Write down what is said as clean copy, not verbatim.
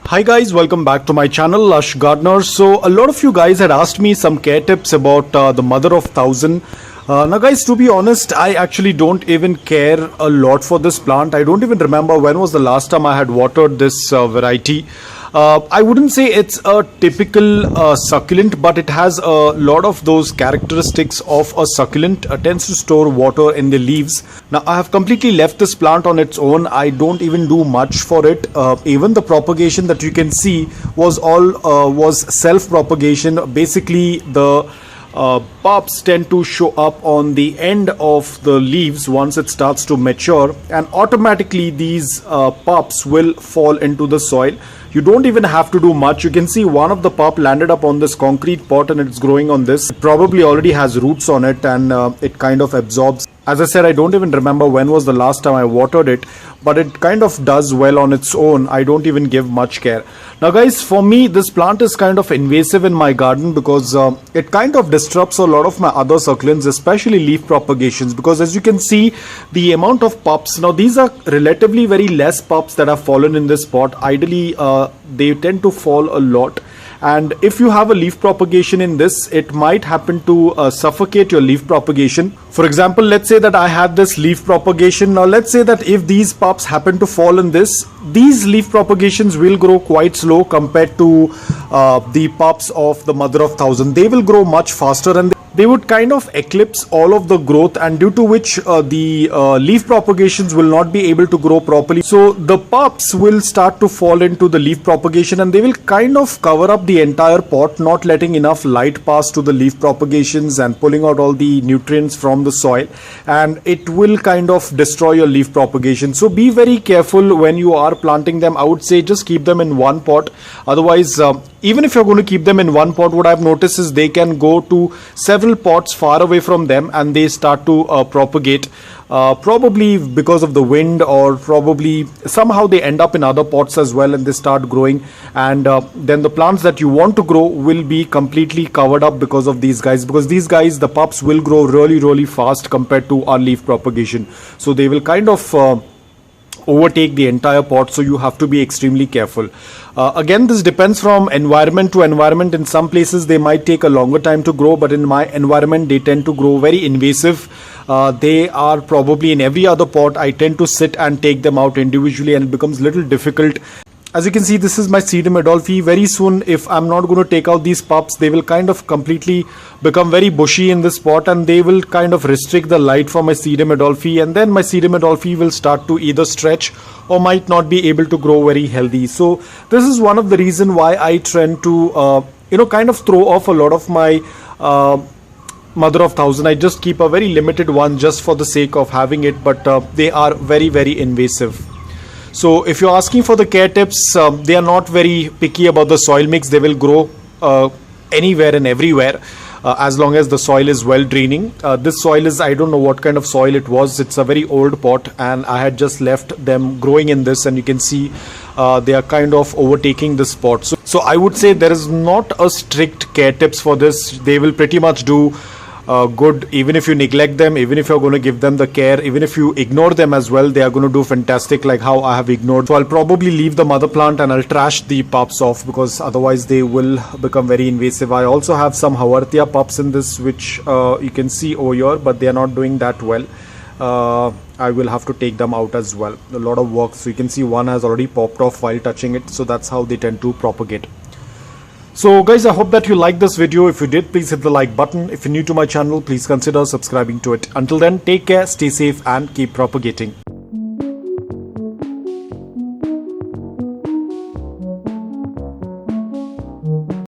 Hi guys, welcome back to my channel Lush Gardener. So a lot of you guys had asked me some care tips about the mother of thousand. Now guys, to be honest, I actually don't even care a lot for this plant. I don't even remember when was the last time I had watered this variety. I wouldn't say it's a typical succulent, but it has a lot of those characteristics of a succulent. Tends to store water in the leaves. Now I have completely left this plant on its own. I don't even do much for it. Even the propagation that you can see was self propagation. Basically the pups tend to show up on the end of the leaves once it starts to mature, and automatically these pups will fall into the soil. You don't even have to do much. You can see one of the pup landed up on this concrete pot and it's growing on this. It probably already has roots on it, and it kind of absorbs. As I said, I don't even remember when was the last time I watered it, but it kind of does well on its own. I don't even give much care. Now guys, for me this plant is kind of invasive in my garden because it kind of disrupts a lot of my other succulents, especially leaf propagations, because as you can see the amount of pups, now these are relatively very less pups that have fallen in this pot. Ideally they tend to fall a lot, and if you have a leaf propagation in this, it might happen to suffocate your leaf propagation. For example, let's say that I had this leaf propagation. Now let's say that if these pups happen to fall in this, these leaf propagations will grow quite slow compared to the pups of the mother of thousand. They will grow much faster, and they would kind of eclipse all of the growth, and due to which the leaf propagations will not be able to grow properly. So the pups will start to fall into the leaf propagation, and they will kind of cover up the entire pot, not letting enough light pass to the leaf propagations and pulling out all the nutrients from the soil, and it will kind of destroy your leaf propagation. So be very careful when you are planting them. I would say just keep them in one pot. Otherwise, even if you're going to keep them in one pot, what I've noticed is they can go to several pots far away from them and they start to propagate, probably because of the wind, or probably somehow they end up in other pots as well and they start growing, and then the plants that you want to grow will be completely covered up because of these guys, because these guys, the pups, will grow really fast compared to our leaf propagation. So they will kind of overtake the entire pot, so you have to be extremely careful. Again, this depends from environment to environment. In some places they might take a longer time to grow, but in my environment they tend to grow very invasive. They are probably in every other pot. I tend to sit and take them out individually, and it becomes a little difficult. As you can see, this is my Sedum Adolphi. Very soon, if I'm not going to take out these pups, they will kind of completely become very bushy in this pot, and they will kind of restrict the light for my Sedum Adolphi, and then my Sedum Adolphi will start to either stretch or might not be able to grow very healthy. So this is one of the reasons why I tend to kind of throw off a lot of my mother of thousand. I just keep a very limited one just for the sake of having it, but they are very invasive. So if you're asking for the care tips, they are not very picky about the soil mix. They will grow anywhere and everywhere as long as the soil is well draining. This soil is, I don't know what kind of soil it was. It's a very old pot, and I had just left them growing in this, and you can see they are kind of overtaking this pot. So I would say there is not a strict care tips for this. They will pretty much do good even if you neglect them, even if you're going to give them the care, even if you ignore them as well, they are going to do fantastic, like how I have ignored. So I'll probably leave the mother plant and I'll trash the pups off, because otherwise they will become very invasive. I also have some haworthia pups in this, which you can see over here, but they are not doing that well. I will have to take them out as well. A lot of work. So you can see one has already popped off while touching it. So that's how they tend to propagate. So guys, I hope that you liked this video. If you did, please hit the like button. If you're new to my channel, please consider subscribing to it. Until then, take care, stay safe, and keep propagating.